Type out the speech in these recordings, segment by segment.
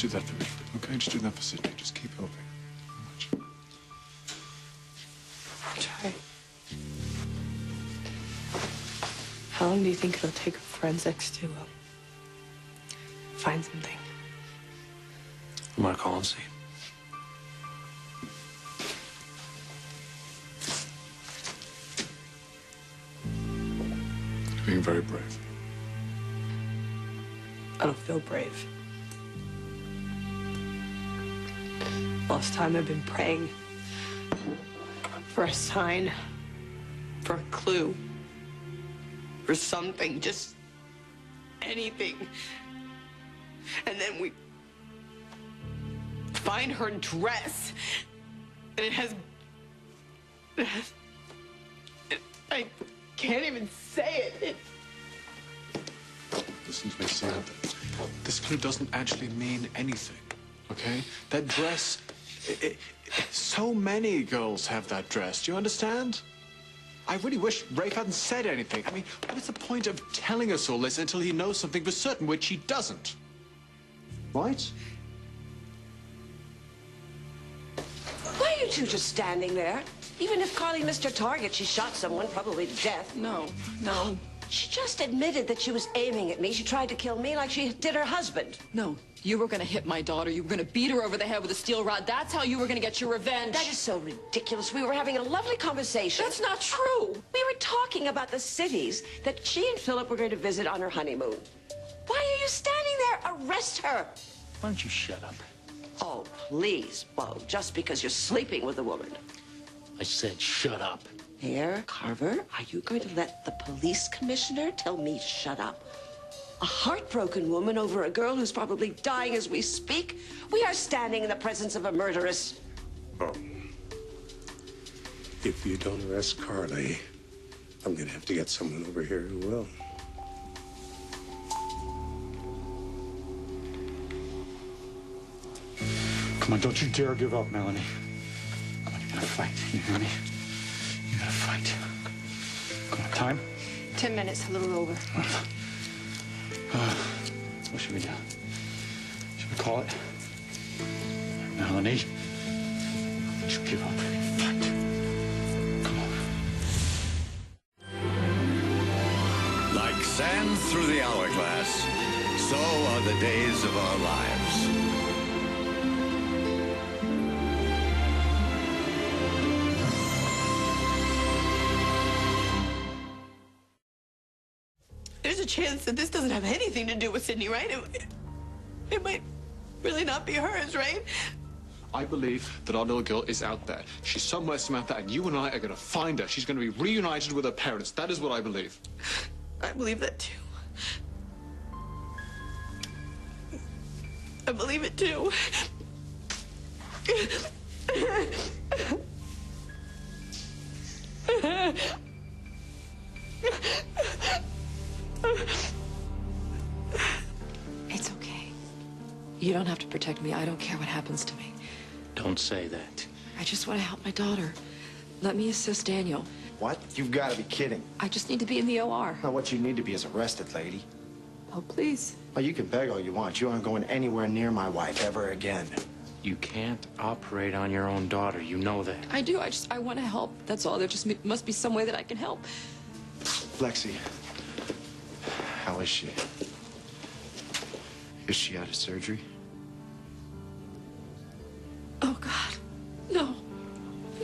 do that for me, okay? Just do that for Sydney. Just keep hoping. Try. How long do you think it'll take forensics to find something? I'm gonna call and see. You're being very brave. I don't feel brave. Last time I've been praying for a sign, for a clue, for something, just anything. And then we find her dress, and I can't even say it. Listen to me, Samantha. This clue doesn't actually mean anything, okay? That dress, so many girls have that dress. Do you understand? I really wish Rafe hadn't said anything. I mean, what is the point of telling us all this until he knows something for certain, which he doesn't? Right? Why are you two just standing there? Even if Carly missed her target, she shot someone, probably to death. No. She just admitted that she was aiming at me. She tried to kill me like she did her husband. No, you were gonna hit my daughter. You were gonna beat her over the head with a steel rod. That's how you were gonna get your revenge. That is so ridiculous. We were having a lovely conversation. That's not true. We were talking about the cities that she and Philip were going to visit on her honeymoon. Why are you standing there? Arrest her. Why don't you shut up? Oh, please, Bo, just because you're sleeping with a woman. I said shut up. Here, Carver, are you going to let the police commissioner tell me to shut up? A heartbroken woman over a girl who's probably dying as we speak? We are standing in the presence of a murderess. Oh. If you don't arrest Carly, I'm gonna have to get someone over here who will. Come on, don't you dare give up, Melanie. Come on, you gotta fight. You hear me? You gotta fight. Come on, time? 10 minutes, a little over. What should we do? Should we call it? Melanie, don't you give up. Fight. Come on. Like sand through the hourglass, so are the days of our lives. There's a chance that this doesn't have anything to do with Sydney, right? It might really not be hers, right? I believe that our little girl is out there. She's somewhere, Samantha, and you and I are going to find her. She's going to be reunited with her parents. That is what I believe. I believe that too. I believe it too. It's okay. You don't have to protect me. I don't care what happens to me. Don't say that. I just want to help my daughter. Let me assist Daniel. What? You've got to be kidding. I just need to be in the OR. Now, what you need to be is arrested, lady. Oh, please. Well, you can beg all you want. You aren't going anywhere near my wife ever again. You can't operate on your own daughter. You know that. I do. I want to help. That's all. There just must be some way that I can help. Lexi, how is she? Is she out of surgery? Oh, God. No.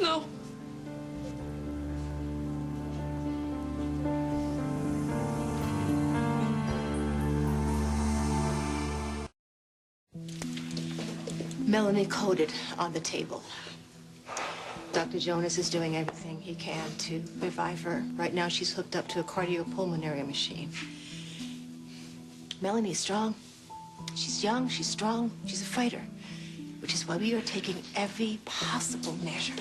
No. Melanie coded on the table. Dr. Jonas is doing everything he can to revive her. Right now, she's hooked up to a cardiopulmonary machine. Melanie's strong. She's young, she's strong, she's a fighter, which is why we are taking every possible measure.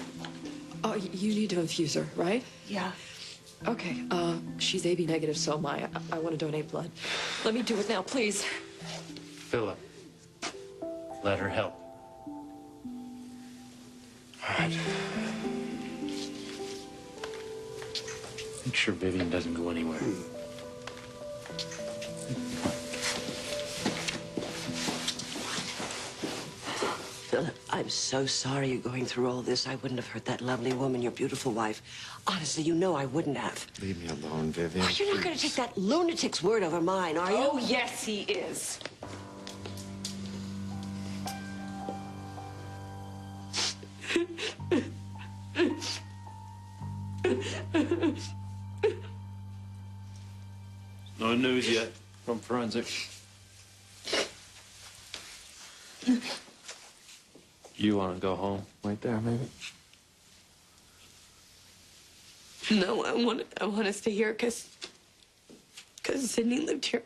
Oh, you need to infuse her, right? Yeah. Okay, she's AB negative, so am I. I want to donate blood. Let me do it now, please. Philip, let her help. All right. Make sure Vivian doesn't go anywhere. Philip, I'm so sorry you're going through all this. I wouldn't have hurt that lovely woman, your beautiful wife. Honestly, you know I wouldn't have. Leave me alone, Vivian. Oh, you're not going to take that lunatic's word over mine, are you? Oh, yes, he is. No news yet from forensics. You want to go home? Right there, maybe. No, I want to stay here because Sydney lived here.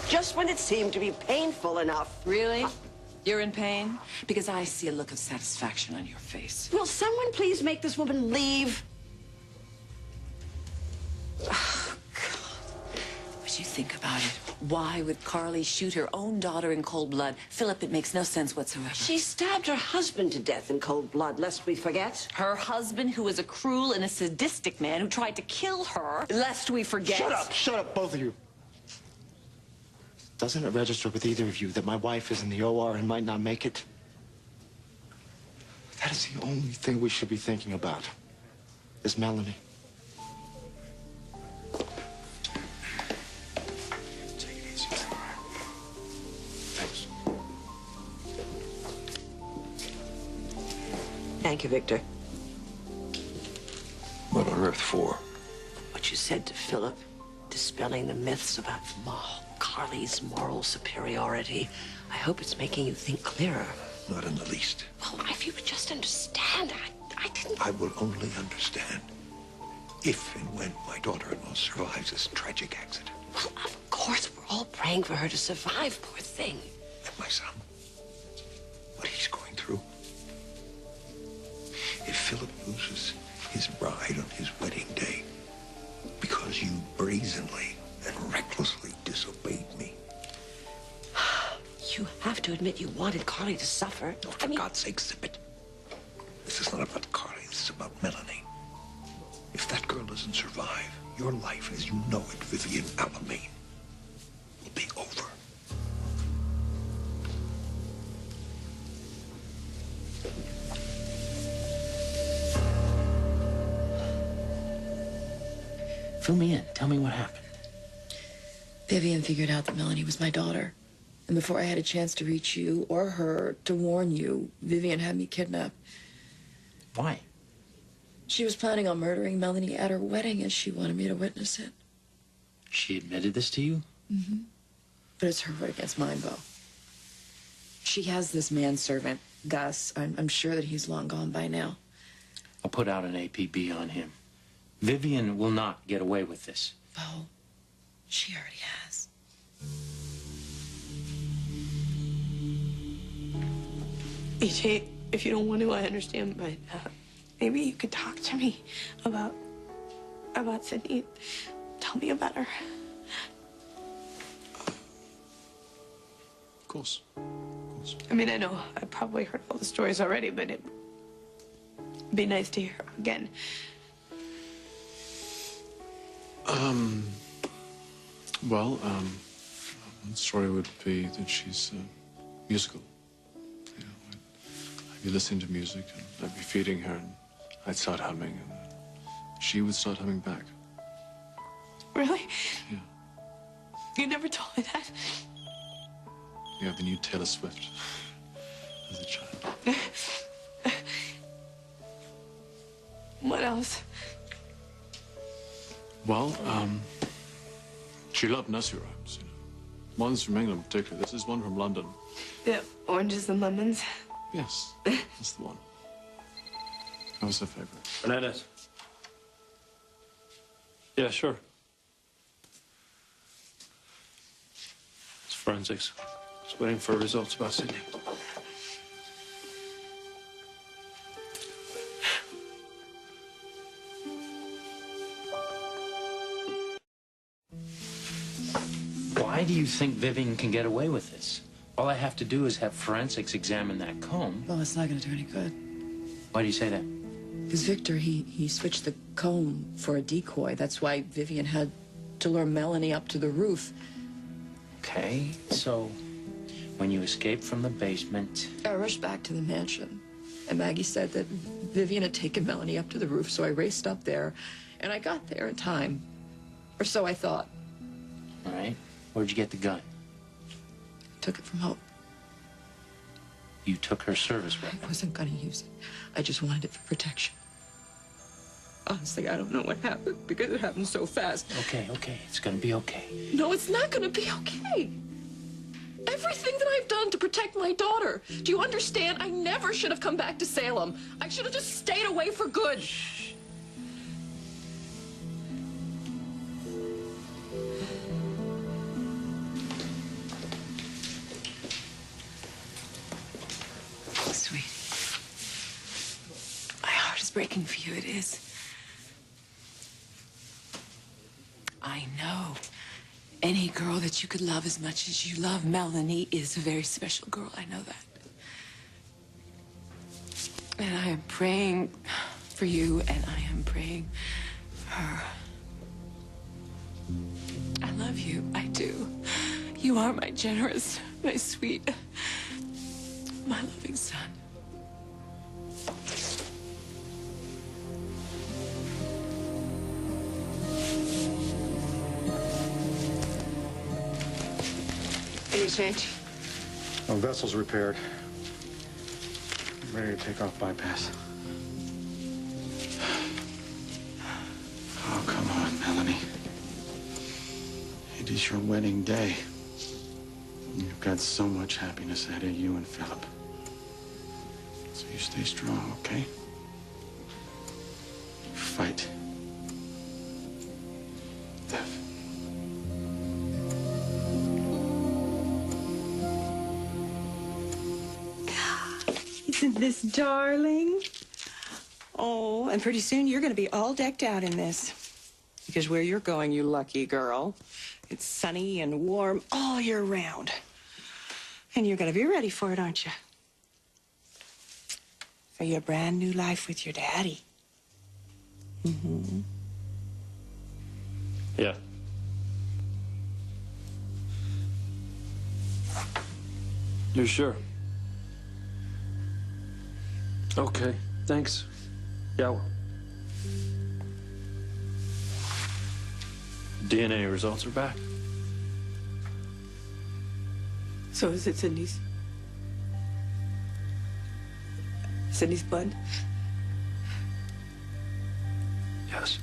Just when it seemed to be painful enough. Really? You're in pain? Because I see a look of satisfaction on your face. Will someone please make this woman leave? Oh, God. But you think about it. Why would Carly shoot her own daughter in cold blood? Philip, it makes no sense whatsoever. She stabbed her husband to death in cold blood, lest we forget. Her husband, who was a cruel and a sadistic man who tried to kill her, lest we forget. Shut up, both of you. Doesn't it register with either of you that my wife is in the OR and might not make it? That is the only thing we should be thinking about, is Melanie. Take it easy, all right? Thanks. Thank you, Victor. What on earth for? What you said to Philip, dispelling the myths about Carly's moral superiority. I hope it's making you think clearer. Not in the least. Well, if you would just understand, I didn't... I will only understand if and when my daughter-in-law survives this tragic accident. Well, of course, we're all praying for her to survive, poor thing. And my son, what he's going through. If Philip loses his bride on his wedding day because you brazenly and recklessly disobeyed me. You have to admit you wanted Carly to suffer. No, for God's sake, zip it. This is not about Carly, this is about Melanie. If that girl doesn't survive, your life as you know it, Vivian Alamein, will be over. Fill me in. Tell me what happened. Vivian figured out that Melanie was my daughter. And before I had a chance to reach you or her to warn you, Vivian had me kidnapped. Why? She was planning on murdering Melanie at her wedding, and she wanted me to witness it. She admitted this to you? Mm-hmm. But it's her word against mine, Bo. She has this manservant, Gus. I'm sure that he's long gone by now. I'll put out an APB on him. Vivian will not get away with this. Bo, she already has. EJ, if you don't want to, I understand, but maybe you could talk to me about Sydney. Tell me about her. Of course. I mean, I know I probably heard all the stories already, but it'd be nice to hear again. Well, one story would be that she's musical. You know, I'd be listening to music, and I'd be feeding her, and I'd start humming, and she would start humming back. Really? Yeah. You never told me that. You have the new Taylor Swift as a child. What else? Well, she loved nursery rhymes, you know. One's from England, particularly. This is one from London. The oranges and lemons? Yes, that's the one. That was her favorite. Bernadette. Yeah, sure. It's forensics. Just waiting for results about Sydney. Why do you think Vivian can get away with this? All I have to do is have forensics examine that comb. Well, it's not going to do any good. Why do you say that? Because Victor, he switched the comb for a decoy. That's why Vivian had to lure Melanie up to the roof. Okay, so when you escaped from the basement... I rushed back to the mansion, and Maggie said that Vivian had taken Melanie up to the roof, so I raced up there, and I got there in time. Or so I thought. All right, where'd you get the gun? Took it from Hope. You took her service weapon. I wasn't gonna use it. I just wanted it for protection. Honestly, I don't know what happened because it happened so fast. Okay, it's gonna be okay. No, it's not gonna be okay. Everything that I've done to protect my daughter. Do you understand? I never should have come back to Salem. I should have just stayed away for good. Shh. Sweetie, my heart is breaking for you, it is. I know any girl that you could love as much as you love Melanie is a very special girl. I know that. And I am praying for you, and I am praying for her. I love you. I do. You are my generous, my sweet, my loving son. Any change? Oh, vessel's repaired. I'm ready to take off bypass. Oh, come on, Melanie. It is your wedding day. You've got so much happiness ahead of you and Philip. So you stay strong, okay? Fight. Dev. Isn't this darling? Oh, and pretty soon you're going to be all decked out in this. Because where you're going, you lucky girl, it's sunny and warm all year round. And you're going to be ready for it, aren't you? For your brand new life with your daddy. Mm-hmm. Yeah. You sure? Okay, thanks. Yeah. DNA results are back. So is it Sydney's? Sydney's blood? Yes.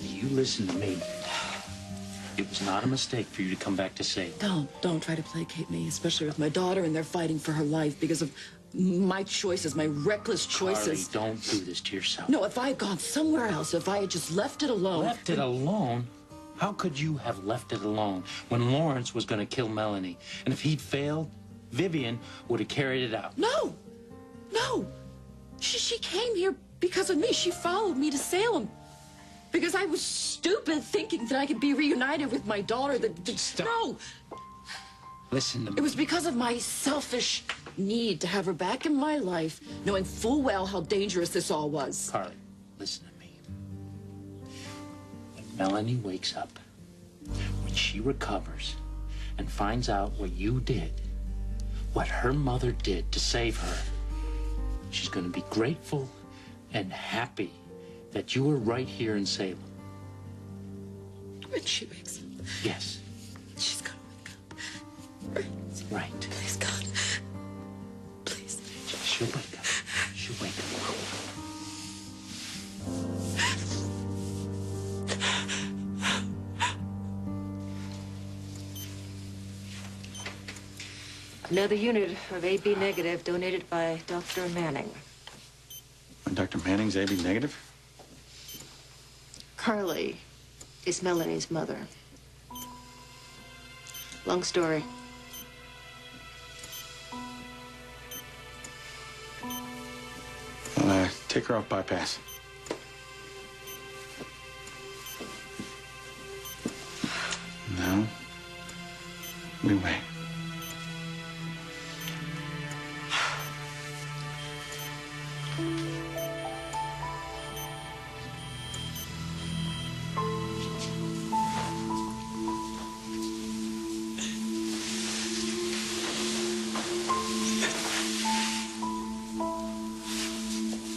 You listen to me. It was not a mistake for you to come back to Salem. Don't try to placate me, especially with my daughter, and they're fighting for her life because of my choices, my reckless choices. Carly, don't do this to yourself. No, if I had gone somewhere else, if I had just left it alone... Left it alone? How could you have left it alone when Lawrence was going to kill Melanie? And if he'd failed, Vivian would have carried it out. No! She came here because of me. She followed me to Salem. Because I was stupid thinking that I could be reunited with my daughter. Stop. No! Listen to me. It was because of my selfish need to have her back in my life, knowing full well how dangerous this all was. Carly, listen to me. When Melanie wakes up, when she recovers and finds out what you did, what her mother did to save her, she's going to be grateful and happy that you were right here in Salem. When she wakes up. Yes. She's gonna wake up. Right. Please, God. Please. She'll wake up. She'll wake up. Another unit of AB negative donated by Dr. Manning. Dr. Manning's AB negative? Carly is Melanie's mother. Long story. Take her off bypass. Now, we wait.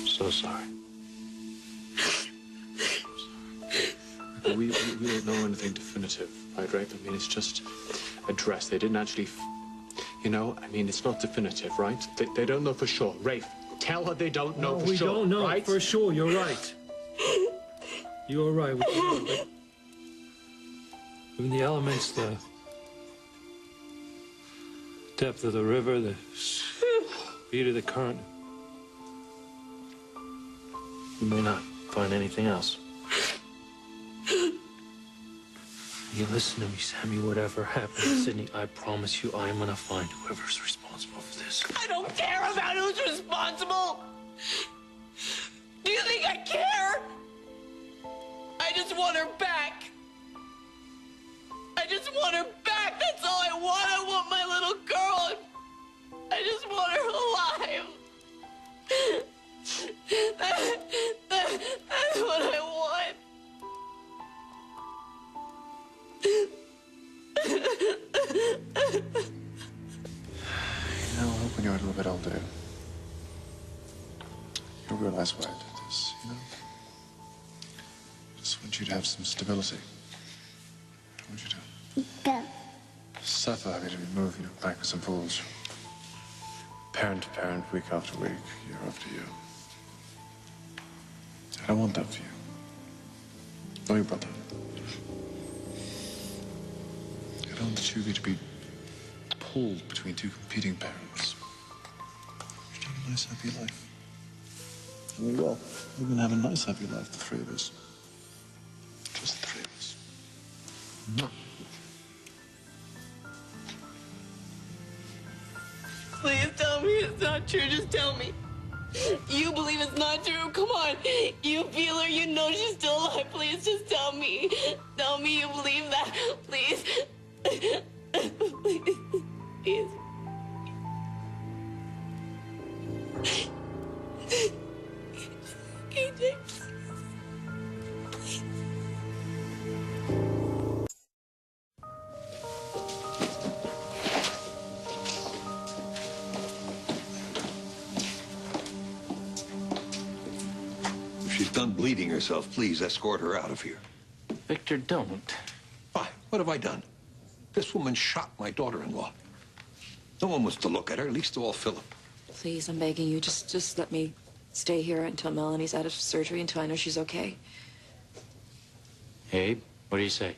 So sorry. We don't know anything definitive, right, Rafe? I mean, it's just a dress. They didn't actually, you know, I mean, it's not definitive, right? They don't know for sure. Rafe, tell her they don't know for we sure, don't know right? for sure. You're right. You're right. We don't know, but I mean, the elements, the depth of the river, the speed of the current. You may not find anything else. You listen to me, Sammy. Whatever happens, Sydney, I promise you I am gonna find whoever's responsible for this. I don't care about who's responsible. Do you think I care? I just want her back. I just want her back. That's all I want. I want my little girl. I just want her alive. That's what I want. You know, when you're a little bit older, you'll realize why I did this, you know? Just want you to have some stability. I want you to suffer having to be moved, you know, backwards and forwards. Parent to parent, week after week, year after year. I don't want that for you. Or your brother. I don't want the two of you to be pulled between two competing parents. You should have a nice, happy life. And we will. We're going to have a nice, happy life, the three of us. Just the three of us. No. Please tell me it's not true. Just tell me. You believe it's not true? Come on. You feel her. You know she's still alive. Please just tell me. Tell me you believe that. Please. Please. Please. KJ. If she's done bleeding herself, please escort her out of here. Victor, don't. Why? What have I done? This woman shot my daughter-in-law. No one wants to look at her, least of all Philip. Please, I'm begging you, just let me stay here until Melanie's out of surgery, until I know she's okay. Abe, what do you say?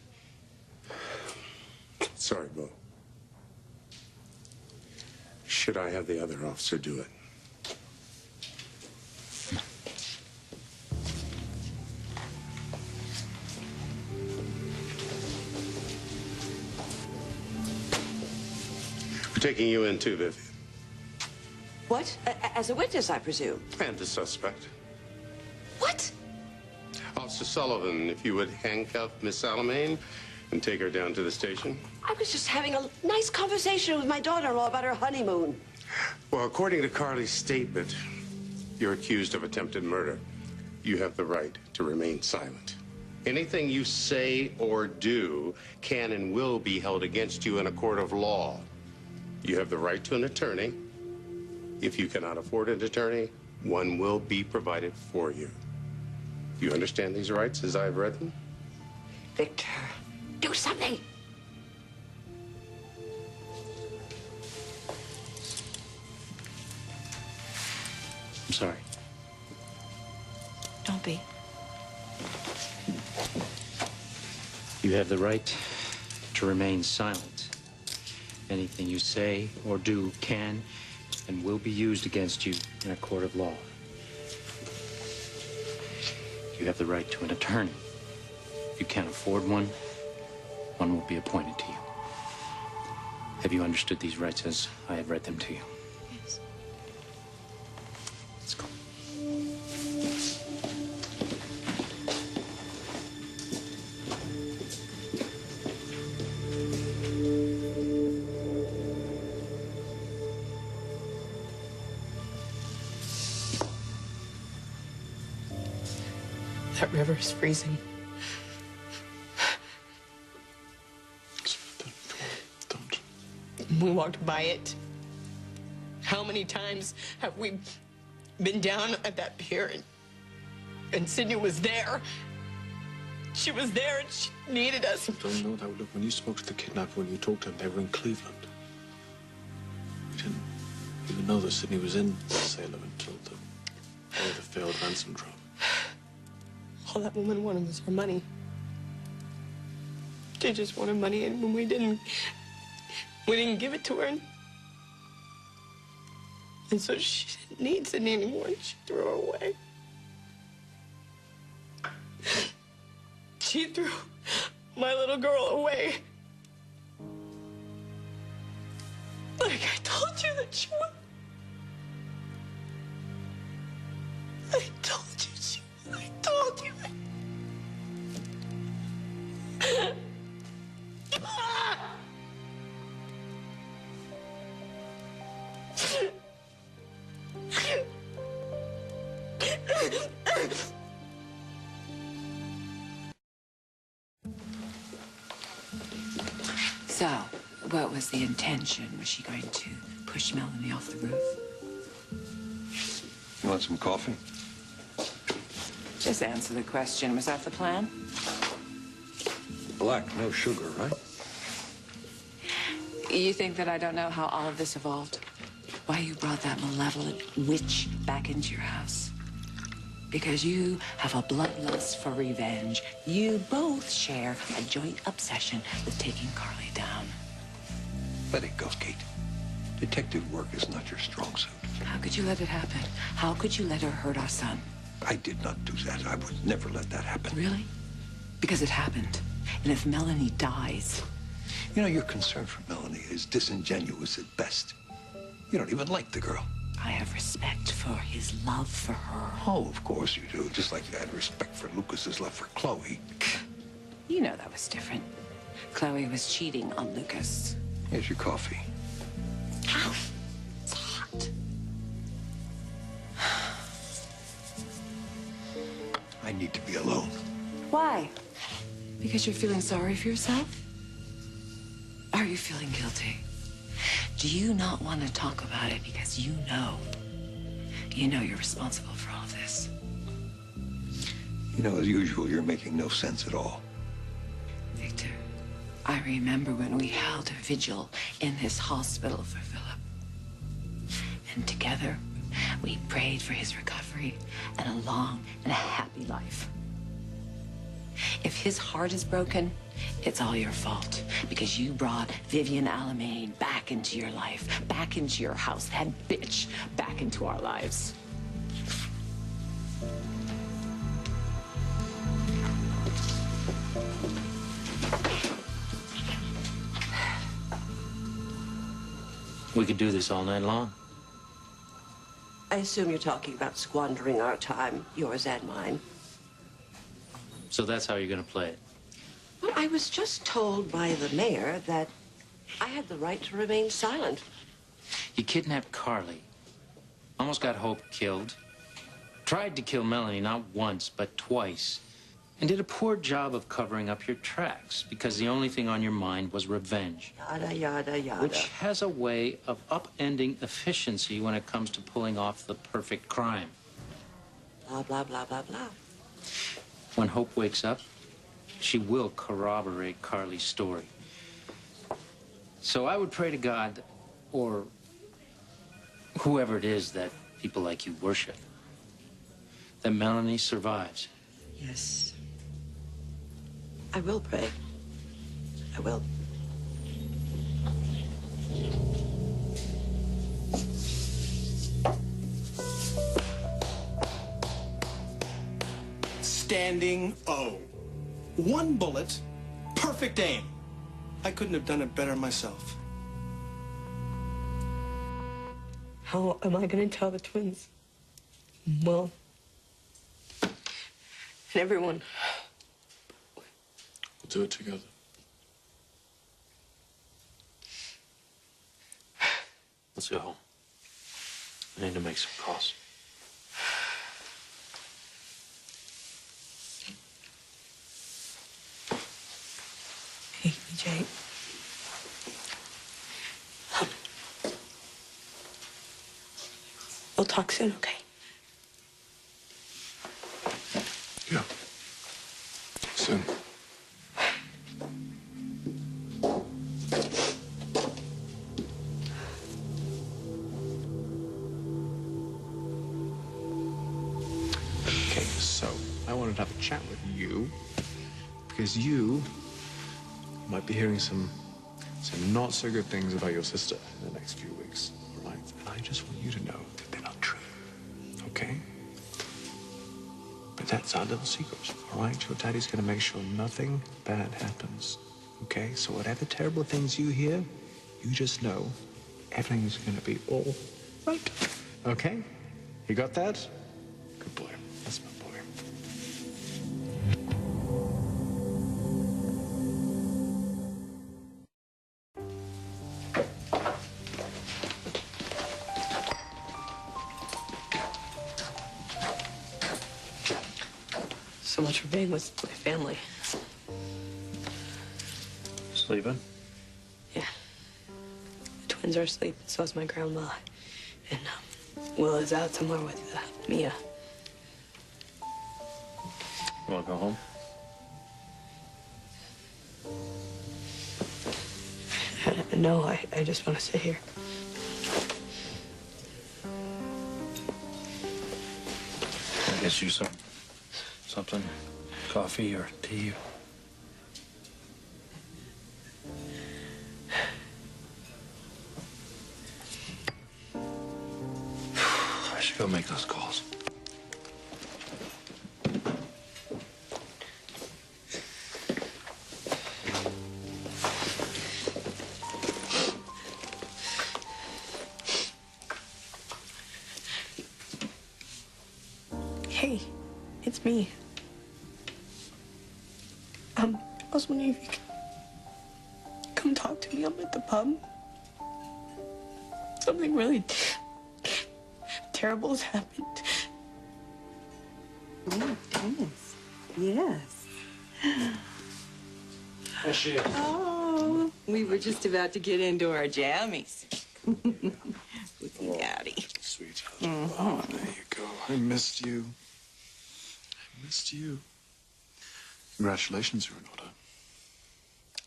Sorry, Bo. Should I have the other officer do it? We're taking you in too, Vivian. What? As a witness, I presume. And the suspect. What? Officer Sullivan, if you would handcuff Miss Alamain and take her down to the station. I was just having a nice conversation with my daughter-in-law about her honeymoon. Well, according to Carly's statement, you're accused of attempted murder. You have the right to remain silent. Anything you say or do can and will be held against you in a court of law. You have the right to an attorney. If you cannot afford an attorney, one will be provided for you. Do you understand these rights as I've read them? Victor, do something. I'm sorry. Don't be. You have the right to remain silent. Anything you say or do can and will be used against you in a court of law. You have the right to an attorney. If you can't afford one, one will be appointed to you. Have you understood these rights as I have read them to you? Yes. Let's go. That river is freezing. Don't. We walked by it. How many times have we been down at that pier and Sydney was there? She was there and she needed us. Don't know that. Look, when you spoke to the kidnapper, when you talked to him, they were in Cleveland. We didn't even know that Sydney was in Salem until the failed ransom drop. All that woman wanted was her money. She just wanted money, and when we didn't give it to her. And so she didn't need Sydney anymore, and she threw her away. She threw my little girl away. Like I told you that she was. I told you she was. I told you. So, what was the intention? Was she going to push Melanie off the roof? You want some coffee? Just answer the question. Was that the plan? Black, no sugar, right? You think that I don't know how all of this evolved? Why you brought that malevolent witch back into your house? Because you have a bloodlust for revenge. You both share a joint obsession with taking Carly down. Let it go, Kate. Detective work is not your strong suit. How could you let it happen? How could you let her hurt our son? I did not do that. I would never let that happen. Really? Because it happened. And if Melanie dies... You know, your concern for Melanie is disingenuous at best. You don't even like the girl. I have respect for his love for her. Oh, of course you do. Just like you had respect for Lucas's love for Chloe. You know that was different. Chloe was cheating on Lucas. Here's your coffee. Ow! It's hot. I need to be alone. Why? Because you're feeling sorry for yourself? Are you feeling guilty? Do you not want to talk about it because you know you're responsible for all of this? You know, as usual, you're making no sense at all. Victor, I remember when we held a vigil in this hospital for Philip. And together, we prayed for his recovery and a long and a happy life. If his heart is broken, it's all your fault because you brought Vivian Alamain back into your life, back into your house, that bitch back into our lives. We could do this all night long. I assume you're talking about squandering our time, yours and mine. So that's how you're gonna play it. Well, I was just told by the mayor that I had the right to remain silent. You kidnapped Carly. Almost got Hope killed. Tried to kill Melanie not once, but twice. And did a poor job of covering up your tracks because the only thing on your mind was revenge. Yada, yada, yada. Which has a way of upending efficiency when it comes to pulling off the perfect crime. Blah, blah, blah, blah, blah. When Hope wakes up, she will corroborate Carly's story. So I would pray to God, or whoever it is that people like you worship, that Melanie survives. Yes. I will pray. I will. Standing O. One bullet, perfect aim. I couldn't have done it better myself. How am I going to tell the twins? Well, and everyone. We'll do it together. Let's go home. I need to make some calls. Jake. We'll talk soon, okay? Yeah. Soon. Okay, so I wanted to have a chat with you because you might be hearing some not so good things about your sister in the next few weeks, all right? And I just want you to know that they're not true, okay? But that's our little secret, all right? Your daddy's gonna make sure nothing bad happens, okay? So whatever terrible things you hear, you just know everything's gonna be all right, okay? You got that? Good boy. That's my boy. So much for being with my family. Sleeping? Yeah. The twins are asleep, and so is my grandma. And Will is out somewhere with Mia. You want to go home? No, I just want to sit here. I guess you something, coffee or tea. I should go make those calls. Hey, it's me. I was wondering if you could come talk to me. I'm at the pub. Something really terrible has happened. Oh, goodness. Yes. There she is. Oh, we were just about to get into our jammies. With Daddy. Sweetheart. Oh, there you go. I missed you. I missed you. Congratulations, you're in order.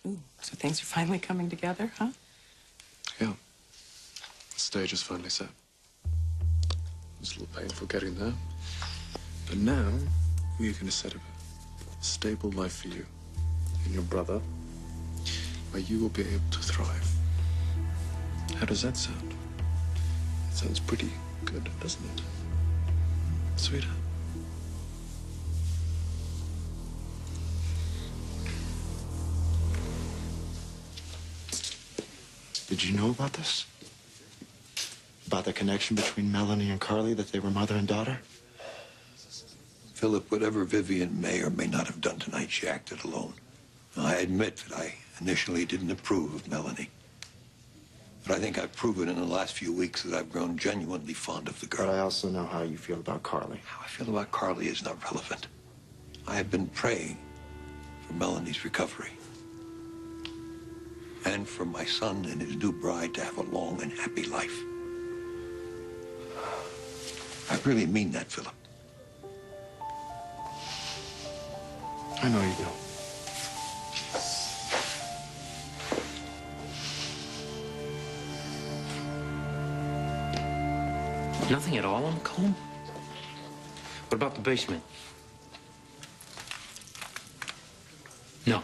Ooh, so things are finally coming together, huh? Yeah. The stage is finally set. It was a little painful getting there. But now, we're going to set up a stable life for you and your brother, where you will be able to thrive. How does that sound? It sounds pretty good, doesn't it? Sweetheart. Did you know about this? About the connection between Melanie and Carly, that they were mother and daughter? Philip, whatever Vivian may or may not have done tonight, she acted alone. I admit that I initially didn't approve of Melanie. But I think I've proven in the last few weeks that I've grown genuinely fond of the girl. But I also know how you feel about Carly. How I feel about Carly is not relevant. I have been praying for Melanie's recovery. And for my son and his new bride to have a long and happy life. I really mean that, Philip. I know you do. Nothing at all on the comb? What about the basement? No.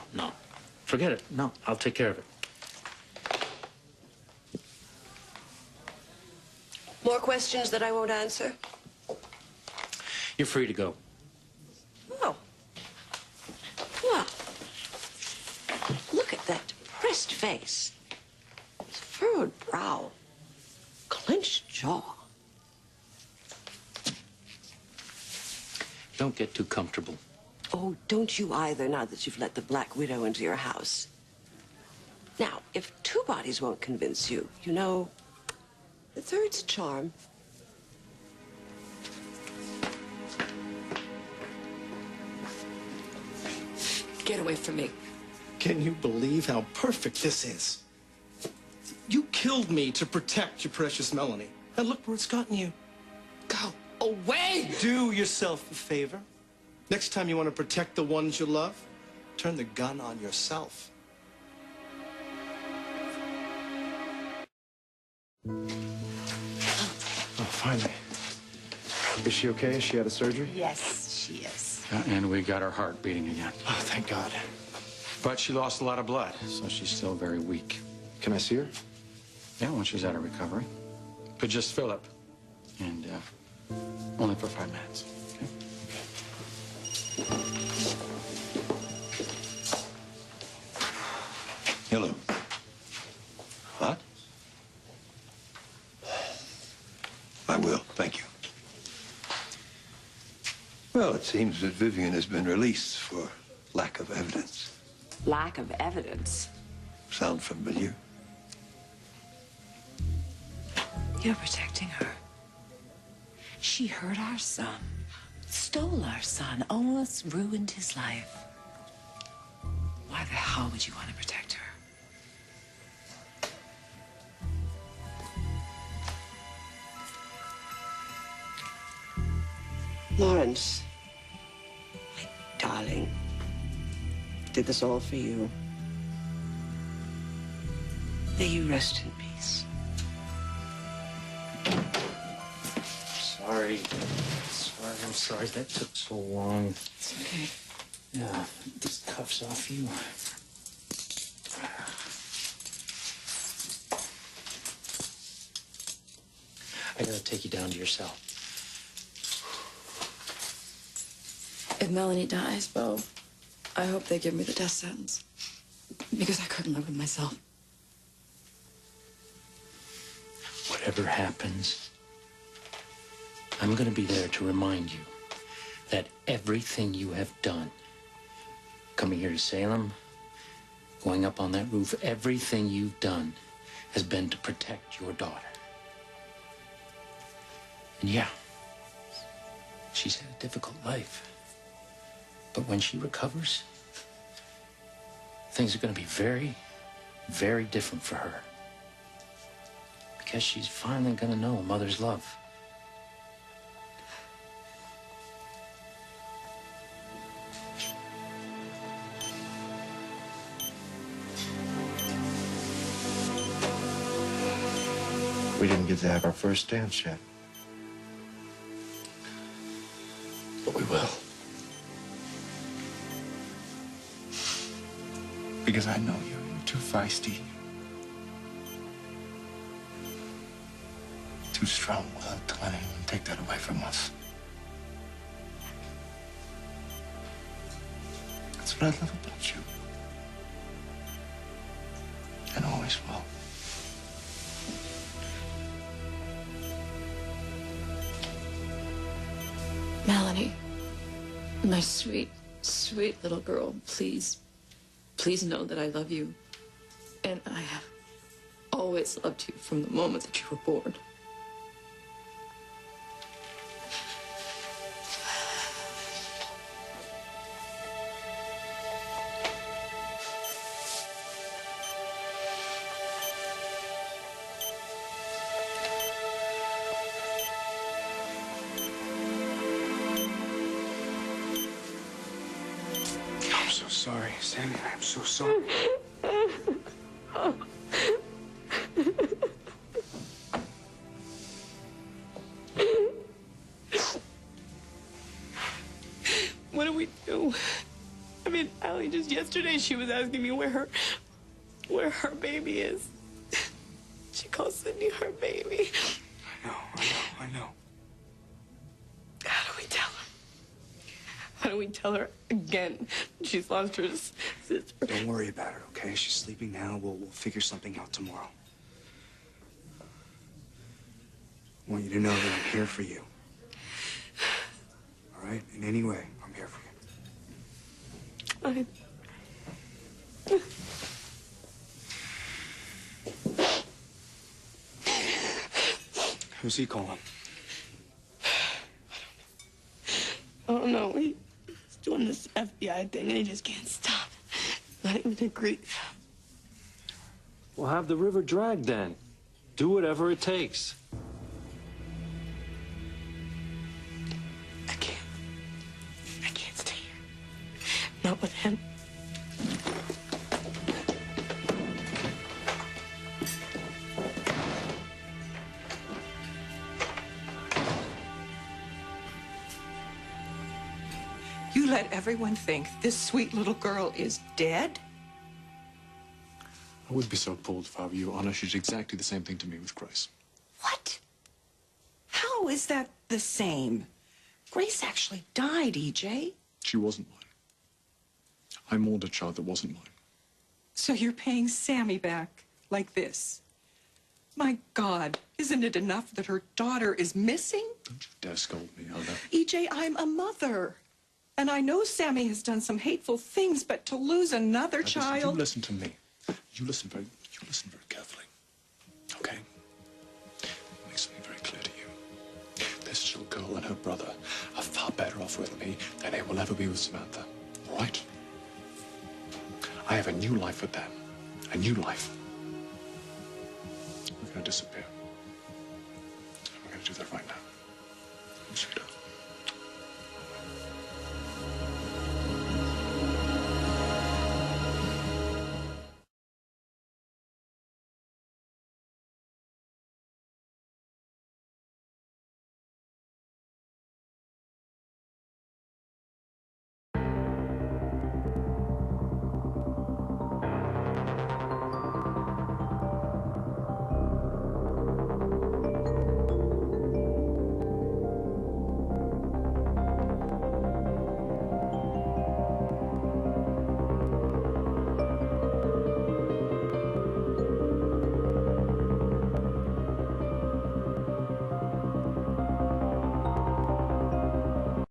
Forget it. No, I'll take care of it. More questions that I won't answer? You're free to go. Oh. Well, look at that depressed face. Furrowed brow. Clenched jaw. Don't get too comfortable. Oh, don't you either, now that you've let the Black Widow into your house. Now, if two bodies won't convince you, you know, the third's a charm. Get away from me. Can you believe how perfect this is? You killed me to protect your precious Melanie. And look where it's gotten you. Go away! Do yourself a favor. Next time you want to protect the ones you love, turn the gun on yourself. Oh, finally. Is she okay? Is she out of surgery? Yes, she is. And we got her heart beating again. Oh, thank God. But she lost a lot of blood, so she's still very weak. Can I see her? Yeah, when she's out of recovery. But just Philip. And only for 5 minutes. Okay? Hello. What? I will, thank you. Well, it seems that Vivian has been released for lack of evidence. Lack of evidence? Sound familiar? You're protecting her. She hurt our son, stole our son, almost ruined his life. Why the hell would you want to protect her? Lawrence, my darling, did this all for you. May you rest in peace. Sorry. I'm sorry that took so long. It's okay. Yeah, these cuffs off you. I gotta take you down to your cell. If Melanie dies, Bo, I hope they give me the death sentence. Because I couldn't live with myself. Whatever happens, I'm gonna be there to remind you that everything you have done, coming here to Salem, going up on that roof, everything you've done has been to protect your daughter. And yeah, she's had a difficult life. But when she recovers, things are going to be very, very different for her. Because she's finally going to know a mother's love. We didn't get to have our first dance yet. But we will. Because I know you. You're too feisty. Too strong-willed to let anyone take that away from us. That's what I love about you. And always will. Melanie, my sweet, sweet little girl, please, please know that I love you. And I have always loved you from the moment that you were born. I'm so sorry, Sammy. I'm so sorry. What do we do? I mean, Allie, just yesterday she was asking me where her baby is. She calls Sydney her baby. I know. How do we tell her? How do we tell her again she's lost her sister? Don't worry about her, okay? She's sleeping now. We'll figure something out tomorrow. I want you to know that I'm here for you. All right? In any way, I'm here for you. Who's he calling? I don't know. He's doing this FBI thing and he just can't stop. Not even a grief. We'll have the river dragged then. Do whatever it takes. I can't stay here. Not with him. You let everyone think this sweet little girl is dead? I wouldn't be so appalled if I were you, Anna. She did exactly the same thing to me with Grace. What? How is that the same? Grace actually died, EJ. She wasn't mine. I mourned a child that wasn't mine. So you're paying Sammy back like this? My God, isn't it enough that her daughter is missing? Don't you dare scold me, Anna. EJ, I'm a mother. And I know Sammy has done some hateful things, but to lose another child... You listen to me. You listen very carefully. Okay? It makes something very clear to you. This little girl and her brother are far better off with me than they will ever be with Samantha. All right? I have a new life with them. A new life. We're going to disappear. And we're going to do that right now. Sweetheart.